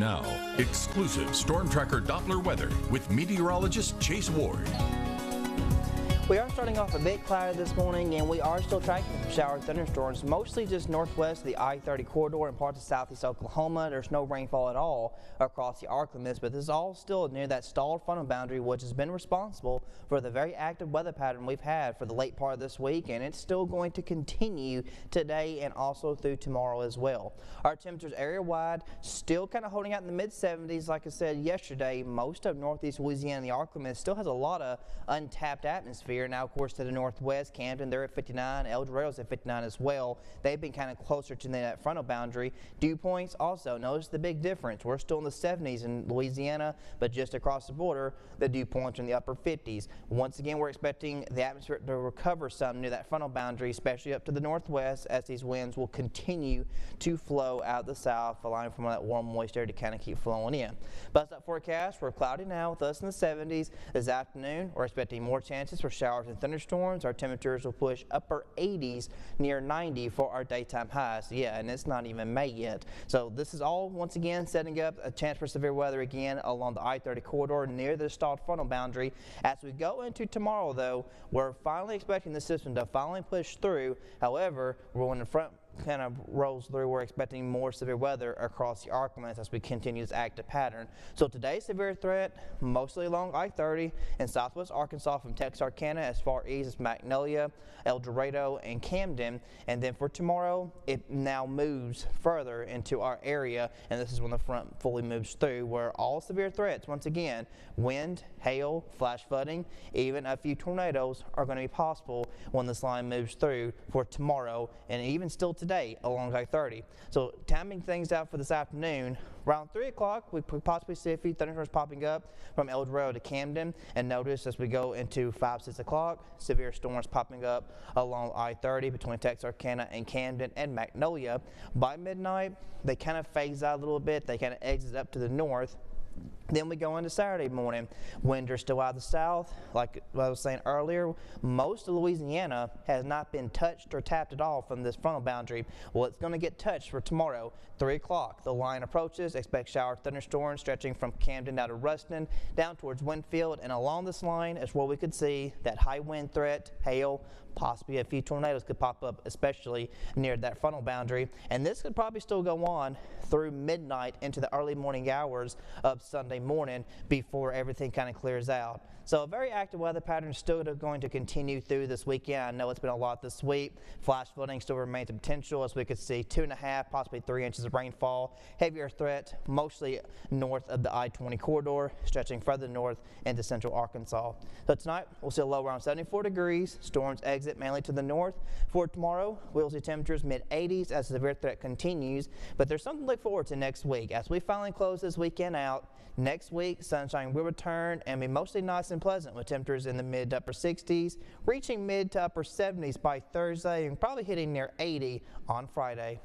now, exclusive Storm Tracker Doppler weather with meteorologist Chase Ward. We are starting off a bit cloudy this morning, and we are still tracking some shower thunderstorms, mostly just northwest of the I-30 corridor and parts of southeast Oklahoma. There's no rainfall at all across the ArkLaMiss, but this is all still near that stalled frontal boundary, which has been responsible for the very active weather pattern we've had for the late part of this week, and it's still going to continue today and also through tomorrow as well. Our temperatures area-wide still kind of holding out in the mid-70s. Like I said yesterday, most of northeast Louisiana and the ArkLaMiss still has a lot of untapped atmosphere. Now, of course, to the northwest, Camden, they're at 59. El Dorado's at 59 as well. They've been kind of closer to that frontal boundary. Dew points also, notice the big difference. We're still in the 70s in Louisiana, but just across the border, the dew points are in the upper 50s. Once again, we're expecting the atmosphere to recover some near that frontal boundary, especially up to the northwest, as these winds will continue to flow out the south, allowing for that warm, moist air to kind of keep flowing in. Bust up forecast, we're cloudy now with us in the 70s. This afternoon, we're expecting more chances for showers and thunderstorms. Our temperatures will push upper 80s near 90 for our daytime highs. Yeah, and it's not even May yet. So this is all once again setting up a chance for severe weather again along the I-30 corridor near the stalled frontal boundary. As we go into tomorrow, though, we're finally expecting the system to finally push through. However, when the front kind of rolls through, we're expecting more severe weather across the ArkLaMiss as we continue this active pattern. So today's severe threat mostly along I-30 in southwest Arkansas from Texarkana as far east as Magnolia, El Dorado, and Camden. And then for tomorrow, it now moves further into our area, and this is when the front fully moves through, where all severe threats, once again, wind, hail, flash flooding, even a few tornadoes are going to be possible when this line moves through for tomorrow and even still today along I-30. So timing things out for this afternoon, around 3 o'clock, we could possibly see a few thunderstorms popping up from El Dorado to Camden, and notice as we go into 5, 6 o'clock, severe storms popping up along I-30 between Texarkana and Camden and Magnolia. By midnight, they kind of phase out a little bit. They kind of exit up to the north. Then we go into Saturday morning. Winds are still out of the south. Like I was saying earlier, most of Louisiana has not been touched or tapped at all from this frontal boundary. Well, it's going to get touched for tomorrow, 3 o'clock. The line approaches. Expect shower thunderstorms stretching from Camden down to Ruston, down towards Winfield, and along this line is where we could see that high wind threat, hail, possibly a few tornadoes could pop up, especially near that frontal boundary. And this could probably still go on through midnight into the early morning hours of Sunday morning before everything kind of clears out. So a very active weather pattern is still going to continue through this weekend. I know it's been a lot this week. Flash flooding still remains a potential, as we could see 2.5, possibly 3 inches of rainfall. Heavier threat mostly north of the I-20 corridor, stretching further north into central Arkansas. So tonight we'll see a low around 74 degrees. Storms exit mainly to the north. For tomorrow, we'll see temperatures mid-80s as the severe threat continues. But there's something to look forward to next week. As we finally close this weekend out, next week sunshine will return and be mostly nice and pleasant with temperatures in the mid to upper 60s, reaching mid to upper 70s by Thursday and probably hitting near 80 on Friday.